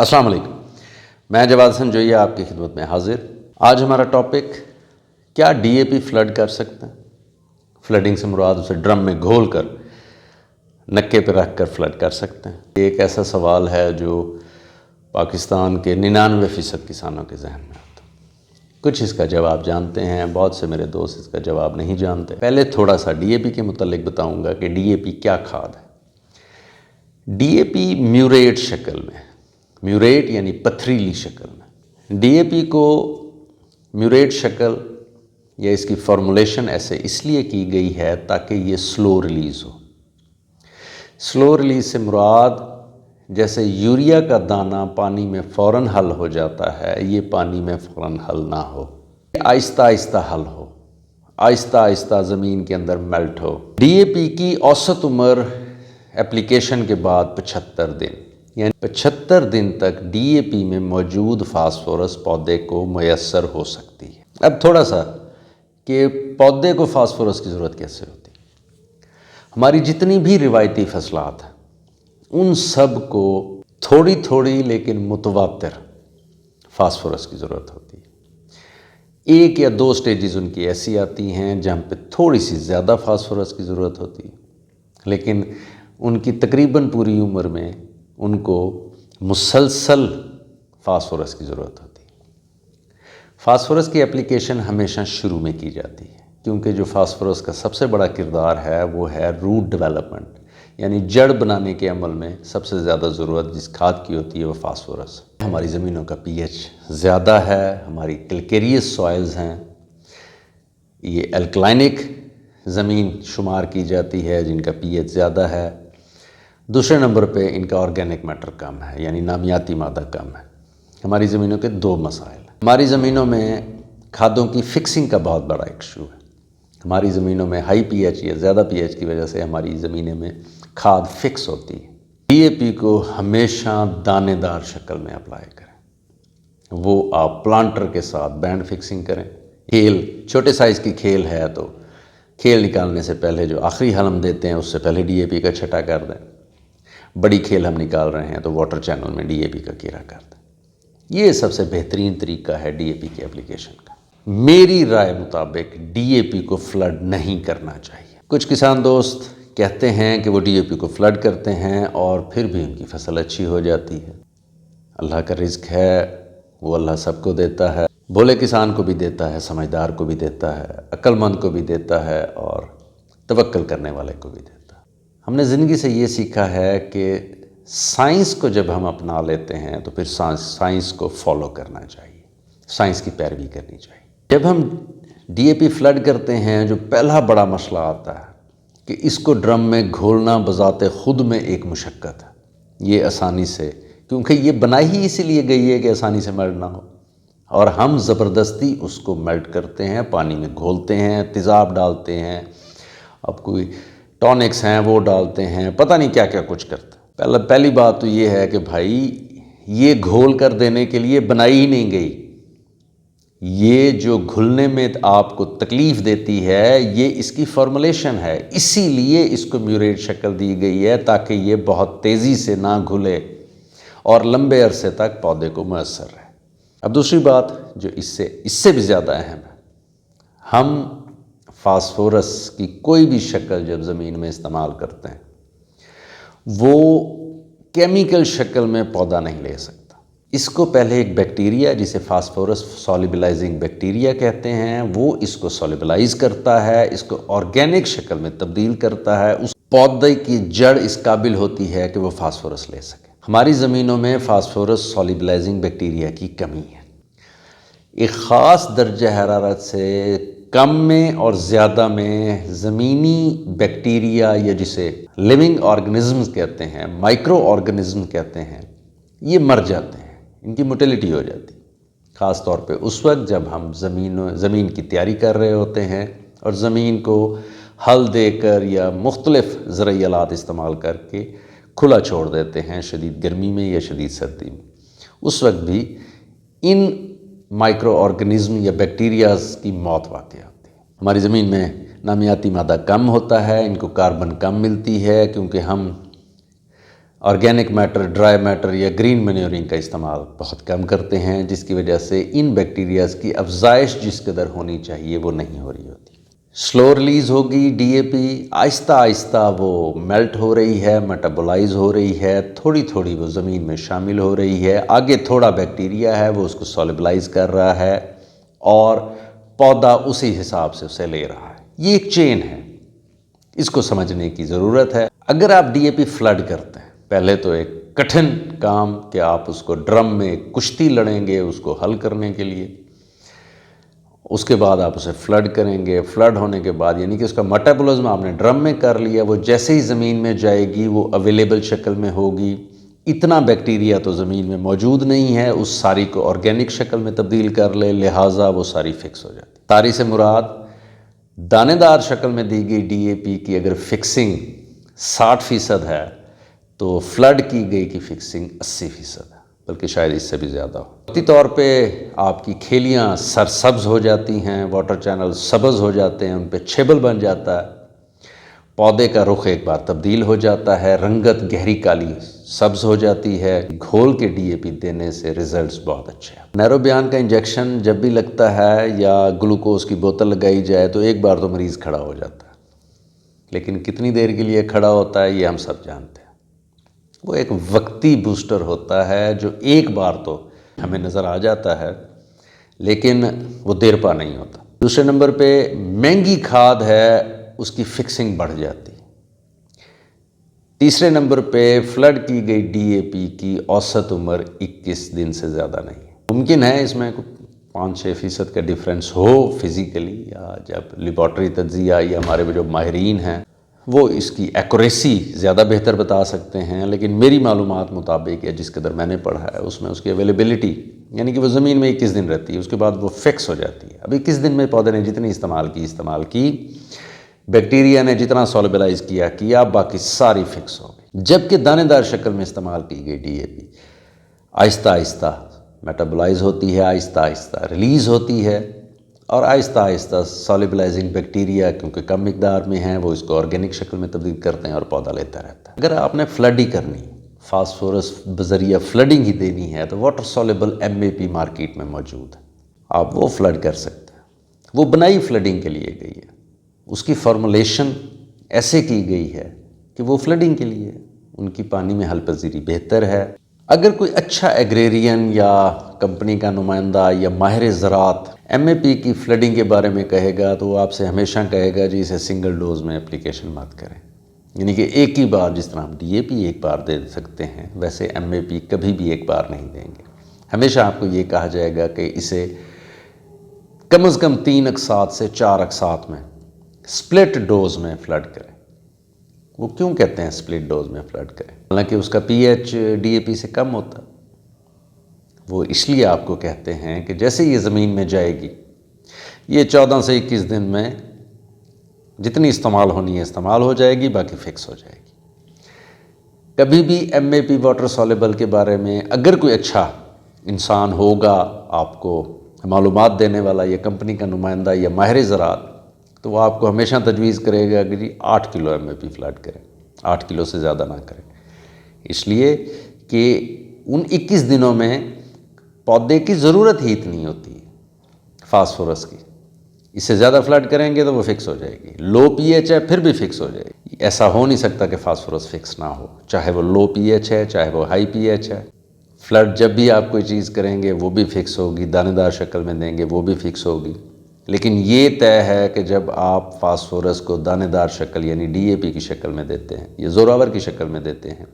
السلام علیکم، میں جواد حسن جوئی آپ کی خدمت میں حاضر۔ آج ہمارا ٹاپک کیا ڈی اے پی فلڈ کر سکتے ہیں؟ فلڈنگ سے مراد اسے ڈرم میں گھول کر نکے پہ رکھ کر فلڈ کر سکتے ہیں۔ ایک ایسا سوال ہے جو پاکستان کے 99% کسانوں کے ذہن میں آتا ہے۔ کچھ اس کا جواب جانتے ہیں، بہت سے میرے دوست اس کا جواب نہیں جانتے۔ پہلے تھوڑا سا ڈی اے پی کے متعلق بتاؤں گا کہ ڈی اے پی کیا کھاد ہے۔ ڈی اے پی میوریٹ شکل میں، میوریٹ یعنی پتھریلی شکل میں، ڈی اے پی کو میوریٹ شکل یا اس کی فارمولیشن ایسے اس لیے کی گئی ہے تاکہ یہ سلو ریلیز ہو۔ سلو ریلیز سے مراد جیسے یوریا کا دانہ پانی میں فوراً حل ہو جاتا ہے، یہ پانی میں فوراً حل نہ ہو، آہستہ آہستہ حل ہو، آہستہ آہستہ زمین کے اندر میلٹ ہو۔ ڈی اے پی کی اوسط عمر اپلیکیشن کے بعد 75 دن، یعنی 75 دن تک ڈی اے پی میں موجود فاسفورس پودے کو میسر ہو سکتی ہے۔ اب تھوڑا سا کہ پودے کو فاسفورس کی ضرورت کیسے ہوتی ہے۔ ہماری جتنی بھی روایتی فصلات ہیں ان سب کو تھوڑی تھوڑی لیکن متواتر فاسفورس کی ضرورت ہوتی ہے۔ 1 یا 2 سٹیجز ان کی ایسی آتی ہیں جہاں پہ تھوڑی سی زیادہ فاسفورس کی ضرورت ہوتی ہے، لیکن ان کی تقریباً پوری عمر میں ان کو مسلسل فاسفورس کی ضرورت ہوتی ہے۔ فاسفورس کی اپلیکیشن ہمیشہ شروع میں کی جاتی ہے، کیونکہ جو فاسفورس کا سب سے بڑا کردار ہے وہ ہے روٹ ڈیولپمنٹ، یعنی جڑ بنانے کے عمل میں سب سے زیادہ ضرورت جس کھاد کی ہوتی ہے وہ فاسفورس۔ ہماری زمینوں کا پی ایچ زیادہ ہے، ہماری کیلکیریس سوائلز ہیں، یہ الکلائنک زمین شمار کی جاتی ہے جن کا پی ایچ زیادہ ہے۔ دوسرے نمبر پہ ان کا آرگینک میٹر کم ہے، یعنی نامیاتی مادہ کم ہے۔ ہماری زمینوں کے 2 مسائل ہیں۔ ہماری زمینوں میں کھادوں کی فکسنگ کا بہت بڑا ایشو ہے۔ ہماری زمینوں میں ہائی پی ایچ یا زیادہ پی ایچ کی وجہ سے ہماری زمینیں میں کھاد فکس ہوتی ہے۔ ڈی اے پی کو ہمیشہ دانے دار شکل میں اپلائی کریں، وہ آپ پلانٹر کے ساتھ بینڈ فکسنگ کریں۔ کھیل چھوٹے سائز کی کھیل ہے تو کھیل نکالنے سے پہلے جو آخری حل ہم دیتے ہیں اس سے پہلے ڈی اے پی کا چھٹا کر دیں۔ بڑی کھیل ہم نکال رہے ہیں تو واٹر چینل میں ڈی اے پی کا کیرا کر دیں۔ یہ سب سے بہترین طریقہ ہے ڈی اے پی کی اپلیکیشن کا۔ میری رائے مطابق ڈی اے پی کو فلڈ نہیں کرنا چاہیے۔ کچھ کسان دوست کہتے ہیں کہ وہ ڈی اے پی کو فلڈ کرتے ہیں اور پھر بھی ان کی فصل اچھی ہو جاتی ہے۔ اللہ کا رزق ہے، وہ اللہ سب کو دیتا ہے، بھولے کسان کو بھی دیتا ہے، سمجھدار کو بھی دیتا ہے، عقل مند کو بھی دیتا ہے اور توکل کرنے والے کو بھی دیتا ہے۔ ہم نے زندگی سے یہ سیکھا ہے کہ سائنس کو جب ہم اپنا لیتے ہیں تو پھر سائنس کو فالو کرنا چاہیے، سائنس کی پیروی کرنی چاہیے۔ جب ہم ڈی اے پی فلڈ کرتے ہیں جو پہلا بڑا مسئلہ آتا ہے کہ اس کو ڈرم میں گھولنا بذات خود میں ایک مشقت ہے۔ یہ آسانی سے، کیونکہ یہ بنائی ہی اسی لیے گئی ہے کہ آسانی سے میلٹ نہ ہو، اور ہم زبردستی اس کو میلٹ کرتے ہیں، پانی میں گھولتے ہیں، تیزاب ڈالتے ہیں، اب کوئی ٹونکس ہیں وہ ڈالتے ہیں، پتہ نہیں کیا کیا کچھ کرتے ہیں۔ پہلی بات تو یہ ہے کہ بھائی یہ گھول کر دینے کے لیے بنائی ہی نہیں گئی۔ یہ جو گھلنے میں آپ کو تکلیف دیتی ہے یہ اس کی فارمولیشن ہے، اسی لیے اس کو میوریٹ شکل دی گئی ہے تاکہ یہ بہت تیزی سے نہ گھلے اور لمبے عرصے تک پودے کو میسر رہے۔ اب دوسری بات جو اس سے بھی زیادہ اہم ہے، ہم فاسفورس کی کوئی بھی شکل جب زمین میں استعمال کرتے ہیں وہ کیمیکل شکل میں پودا نہیں لے سکتا۔ اس کو پہلے ایک بیکٹیریا جسے فاسفورس سولیبلائزنگ بیکٹیریا کہتے ہیں وہ اس کو سولیبلائز کرتا ہے، اس کو آرگینک شکل میں تبدیل کرتا ہے، اس پودے کی جڑ اس قابل ہوتی ہے کہ وہ فاسفورس لے سکے۔ ہماری زمینوں میں فاسفورس سولیبلائزنگ بیکٹیریا کی کمی ہے۔ ایک خاص درجہ حرارت سے کم میں اور زیادہ میں زمینی بیکٹیریا یا جسے لیونگ آرگنزمز کہتے ہیں، مائکرو آرگنزم کہتے ہیں، یہ مر جاتے ہیں، ان کی موٹیلیٹی ہو جاتی ہے۔ خاص طور پہ اس وقت جب ہم زمین کی تیاری کر رہے ہوتے ہیں اور زمین کو ہل دے کر یا مختلف زرعی آلات استعمال کر کے کھلا چھوڑ دیتے ہیں شدید گرمی میں یا شدید سردی میں، اس وقت بھی ان مائکرو آرگنزم یا بیکٹیریاز کی موت واقع ہوتی ہے۔ ہماری زمین میں نامیاتی مادہ کم ہوتا ہے، ان کو کاربن کم ملتی ہے کیونکہ ہم آرگینک میٹر، ڈرائی میٹر یا گرین مینیورنگ کا استعمال بہت کم کرتے ہیں، جس کی وجہ سے ان بیکٹیریاز کی افزائش جس قدر ہونی چاہیے وہ نہیں ہو رہی ہوتی۔ سلو ریلیز ہوگی ڈی اے پی، آہستہ آہستہ وہ میلٹ ہو رہی ہے، میٹابولائز ہو رہی ہے، تھوڑی تھوڑی وہ زمین میں شامل ہو رہی ہے، آگے تھوڑا بیکٹیریا ہے وہ اس کو سولیبلائز کر رہا ہے اور پودا اسی حساب سے اسے لے رہا ہے۔ یہ ایک چین ہے، اس کو سمجھنے کی ضرورت ہے۔ اگر آپ ڈی اے پی فلڈ کرتے ہیں، پہلے تو ایک کٹھن کام کہ آپ اس کو ڈرم میں کشتی لڑیں گے اس کو حل کرنے کے لیے، اس کے بعد آپ اسے فلڈ کریں گے، فلڈ ہونے کے بعد یعنی کہ اس کا میٹابولزم آپ نے ڈرم میں کر لیا، وہ جیسے ہی زمین میں جائے گی وہ اویلیبل شکل میں ہوگی، اتنا بیکٹیریا تو زمین میں موجود نہیں ہے، اس ساری کو آرگینک شکل میں تبدیل کر لے، لہٰذا وہ ساری فکس ہو جاتی۔ ساری سے مراد دانے دار شکل میں دی گئی ڈی اے پی کی اگر فکسنگ 60% ہے تو فلڈ کی گئی کی فکسنگ 80% ہے، بلکہ شاید اس سے بھی زیادہ ہو۔ وقتی طور پہ آپ کی کھیلیاں سرسبز ہو جاتی ہیں، واٹر چینل سبز ہو جاتے ہیں، ان پہ چھبل بن جاتا ہے، پودے کا رخ ایک بار تبدیل ہو جاتا ہے، رنگت گہری کالی سبز ہو جاتی ہے۔ گھول کے ڈی اے پی دینے سے ریزلٹس بہت اچھے ہیں۔ نیروبیان کا انجیکشن جب بھی لگتا ہے یا گلوکوز کی بوتل لگائی جائے تو ایک بار تو مریض کھڑا ہو جاتا ہے، لیکن کتنی دیر کے لیے کھڑا ہوتا ہے یہ ہم سب جانتے ہیں۔ وہ ایک وقتی بوسٹر ہوتا ہے جو ایک بار تو ہمیں نظر آ جاتا ہے لیکن وہ دیر پا نہیں ہوتا۔ دوسرے نمبر پہ مہنگی کھاد ہے، اس کی فکسنگ بڑھ جاتی۔ تیسرے نمبر پہ فلڈ کی گئی ڈی اے پی کی اوسط عمر 21 دن سے زیادہ نہیں ہے۔ ممکن ہے اس میں 5-6% کا ڈیفرنس ہو فزیکلی، یا جب لیبارٹری تجزیہ یا ہمارے جو ماہرین ہیں وہ اس کی ایکوریسی زیادہ بہتر بتا سکتے ہیں، لیکن میری معلومات مطابق یا جس قدر میں نے پڑھا ہے اس میں اس کی اویلیبلٹی یعنی کہ وہ زمین میں 21 دن رہتی ہے، اس کے بعد وہ فکس ہو جاتی ہے۔ اب 21 دن میں پودے نے جتنی استعمال کی، بیکٹیریا نے جتنا سولیبلائز کیا، باقی ساری فکس ہو گئی۔ جبکہ دانے دار شکل میں استعمال کی گئی ڈی اے پی آہستہ آہستہ میٹابولائز ہوتی ہے، آہستہ آہستہ ریلیز ہوتی ہے، اور آہستہ آہستہ سولیبلائزنگ بیکٹیریا کیونکہ کم مقدار میں ہیں وہ اس کو آرگینک شکل میں تبدیل کرتے ہیں اور پودا لیتا رہتا ہے۔ اگر آپ نے فلڈ ہی کرنی، فاسفورس بذریعہ فلڈنگ ہی دینی ہے تو واٹر سولیبل ایم اے پی مارکیٹ میں موجود ہے، آپ وہ فلڈ کر سکتے ہیں۔ وہ بنائی فلڈنگ کے لیے گئی ہے، اس کی فارمولیشن ایسے کی گئی ہے کہ وہ فلڈنگ کے لیے ان کی پانی میں حل پذیری بہتر ہے۔ اگر کوئی اچھا ایگریرین یا کمپنی کا نمائندہ یا ماہر زراعت ایم اے پی کی فلڈنگ کے بارے میں کہے گا تو وہ آپ سے ہمیشہ کہے گا جی اسے سنگل ڈوز میں اپلیکیشن مت کریں، یعنی کہ ایک ہی بار، جس طرح ہم ڈی اے پی ایک بار دے سکتے ہیں ویسے ایم اے پی کبھی بھی ایک بار نہیں دیں گے۔ ہمیشہ آپ کو یہ کہا جائے گا کہ اسے کم از کم 3 اقساط سے 4 اقساط میں سپلٹ ڈوز میں فلڈ کریں۔ وہ کیوں کہتے ہیں سپلٹ ڈوز میں فلڈ کریں؟ حالانکہ اس کا پی ایچ ڈی اے پی سے کم ہوتا ہے۔ وہ اس لیے آپ کو کہتے ہیں کہ جیسے یہ زمین میں جائے گی، یہ 14 سے 21 دن میں جتنی استعمال ہونی ہے استعمال ہو جائے گی، باقی فکس ہو جائے گی۔ کبھی بھی ایم اے پی واٹر سولیبل کے بارے میں اگر کوئی اچھا انسان ہوگا آپ کو معلومات دینے والا یا کمپنی کا نمائندہ یا ماہر زراعت، تو وہ آپ کو ہمیشہ تجویز کرے گا کہ جی 8 کلو ایم اے پی فلڈ کریں، 8 کلو سے زیادہ نہ کریں، اس لیے کہ ان 21 دنوں میں پودے کی ضرورت ہی اتنی ہوتی ہے فاسفورس کی۔ اس سے زیادہ فلڈ کریں گے تو وہ فکس ہو جائے گی، لو پی ایچ ہے پھر بھی فکس ہو جائے گی۔ ایسا ہو نہیں سکتا کہ فاسفورس فکس نہ ہو، چاہے وہ لو پی ایچ ہے چاہے وہ ہائی پی ایچ ہے۔ فلڈ جب بھی آپ کوئی چیز کریں گے وہ بھی فکس ہوگی، دانے دار شکل میں دیں گے وہ بھی فکس ہوگی، لیکن یہ طے ہے کہ جب آپ فاسفورس کو دانے دار شکل یعنی ڈی اے پی کی شکل میں دیتے ہیں یا زوراور کی شکل میں دیتے ہیں،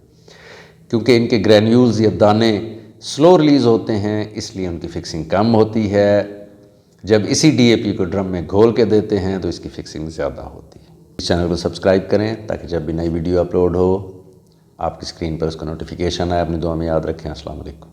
کیونکہ ان کے گرینیولز یا دانے سلو ریلیز ہوتے ہیں اس لیے ان کی فکسنگ کم ہوتی ہے۔ جب اسی ڈی اے پی کو ڈرم میں گھول کے دیتے ہیں تو اس کی فکسنگ زیادہ ہوتی ہے۔ اس چینل کو سبسکرائب کریں تاکہ جب بھی نئی ویڈیو اپلوڈ ہو آپ کی اسکرین پر اس کا نوٹیفیکیشن آئے۔ اپنی دعا میں یاد رکھیں۔ السلام علیکم۔